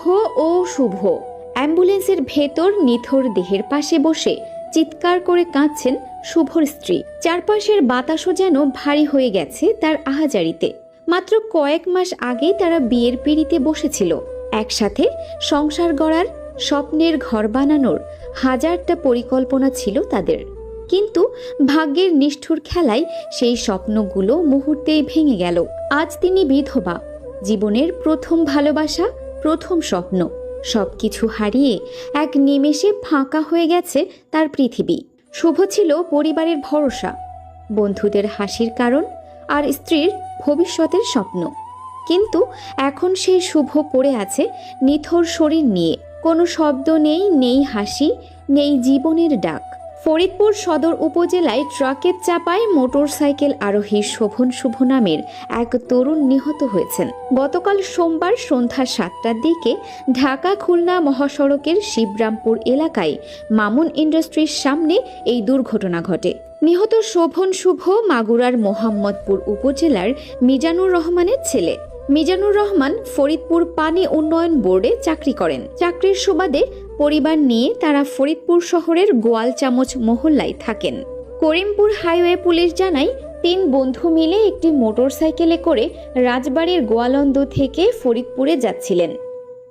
ও শুভ অ্যাম্বুলেন্সের ভেতর নিথর দেহের পাশে বসে চিৎকার করে কাঁদছেন শুভর স্ত্রী। চারপাশের বাতাসও যেন ভারী হয়ে গেছে তার আহাজারিতে। মাত্র কয়েক মাস আগেই তারা বিয়ের পিঁড়িতে বসেছিল, একসাথে সংসার গড়ার, স্বপ্নের ঘর বানানোর হাজারটা পরিকল্পনা ছিল তাদের। কিন্তু ভাগ্যের নিষ্ঠুর খেলায় সেই স্বপ্নগুলো মুহূর্তেই ভেঙে গেল। আজ তিনি বিধবা, জীবনের প্রথম ভালোবাসা, প্রথম স্বপ্ন সবকিছু হারিয়ে এক নিমেষে ফাঁকা হয়ে গেছে তার পৃথিবী। শুভ ছিল পরিবারের ভরসা, বন্ধুদের হাসির কারণ আর স্ত্রীর ভবিষ্যতের স্বপ্ন। কিন্তু এখন সেই শুভ পড়ে আছে নিথর শরীর নিয়ে। কোনো শব্দ নেই, নেই হাসি, নেই জীবনের ডাক। ফরিদপুর সদর উপজেলায় ট্রাকের চাপায় মোটরসাইকেল আরোহী শোভন শুভ নামের এক তরুণ নিহত হয়েছেন। গতকাল সোমবার সন্ধ্যা 7টার দিকে ঢাকা খুলনা মহাসড়কের শিবরামপুর এলাকায় মামুন ইন্ডাস্ট্রির সামনে এই দুর্ঘটনা ঘটে। নিহত শোভন শুভ মাগুরার মোহাম্মদপুর উপজেলার মিজানুর রহমানের ছেলে। মিজানুর রহমান ফরিদপুর পানি উন্নয়ন বোর্ডে চাকরি করেন। চাকরির সুবাদে পরিবার নিয়ে তারা ফরিদপুর শহরের গোয়ালচামচ মহল্লায় থাকেন। করিমপুর হাইওয়ে পুলিশ জানায় 3 বন্ধু মিলে একটি মোটরসাইকেলে করে রাজবাড়ির গোয়ালন্দ থেকে ফরিদপুরে যাচ্ছিলেন।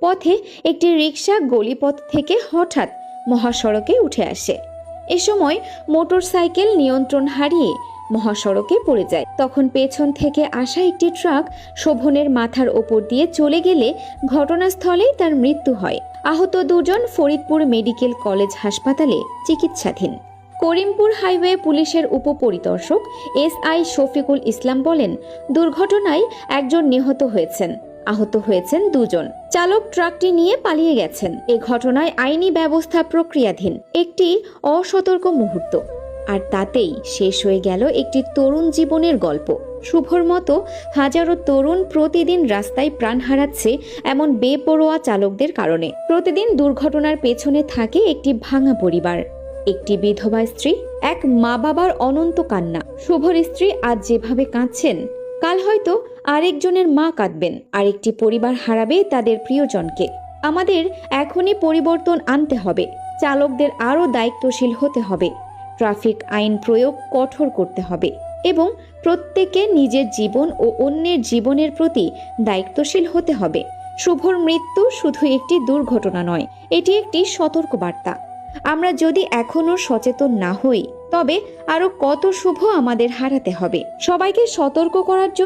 পথে একটি রিকশা গলিপথ থেকে হঠাৎ মহাসড়কে উঠে আসে। এ সময় মোটরসাইকেল নিয়ন্ত্রণ হারিয়ে মহাসড়কে পড়ে যায়। তখন পেছন থেকে আসা একটি ট্রাক শোভনের মাথার ওপর দিয়ে চলে গেলে ঘটনাস্থলেই তার মৃত্যু হয়। আহত 2 জন ফরিদপুর মেডিকেল কলেজ হাসপাতালে চিকিৎসাধীন। করিমপুর হাইওয়ে পুলিশের উপপরিদর্শক SI শফিকুল ইসলাম বলেন, দুর্ঘটনায় একজন নিহত হয়েছেন, আহত হয়েছেন 2 জন। চালক ট্রাকটি নিয়ে পালিয়ে গেছেন। এ ঘটনায় আইনি ব্যবস্থা প্রক্রিয়াধীন। একটি অসতর্ক মুহূর্ত, আর তাতেই শেষ হয়ে গেল একটি তরুণ জীবনের গল্প। শুভর মতো হাজারো তরুণ প্রতিদিন রাস্তায় প্রাণ হারাচ্ছে এমন বেপরোয়া চালকদের কারণে। প্রতিদিন দুর্ঘটনার পেছনে থাকে একটি ভাঙা পরিবার, একটি বিধবা স্ত্রী, এক মা বাবার অনন্ত কান্না। শুভর স্ত্রী আজ যেভাবে কাঁদছেন, কাল হয়তো আরেকজনের মা কাঁদবেন, আরেকটি পরিবার হারাবে তাদের প্রিয়জনকে। আমাদের এখনই পরিবর্তন আনতে হবে। চালকদের আরও দায়িত্বশীল হতে হবে, ট্রাফিক আইন প্রয়োগ কঠোর করতে হবে এবং প্রত্যেকে নিজের জীবন ও অন্যের জীবনের প্রতি দায়িত্বশীল হতে হবে। শুভর মৃত্যু শুধু একটি দুর্ঘটনা নয়, এটি একটি সতর্ক বার্তা। আমরা যদি এখনো সচেতন না হই, তবে আরো কত শুভ আমাদের হারাতে হবে। সবাইকে সতর্ক করার জন্য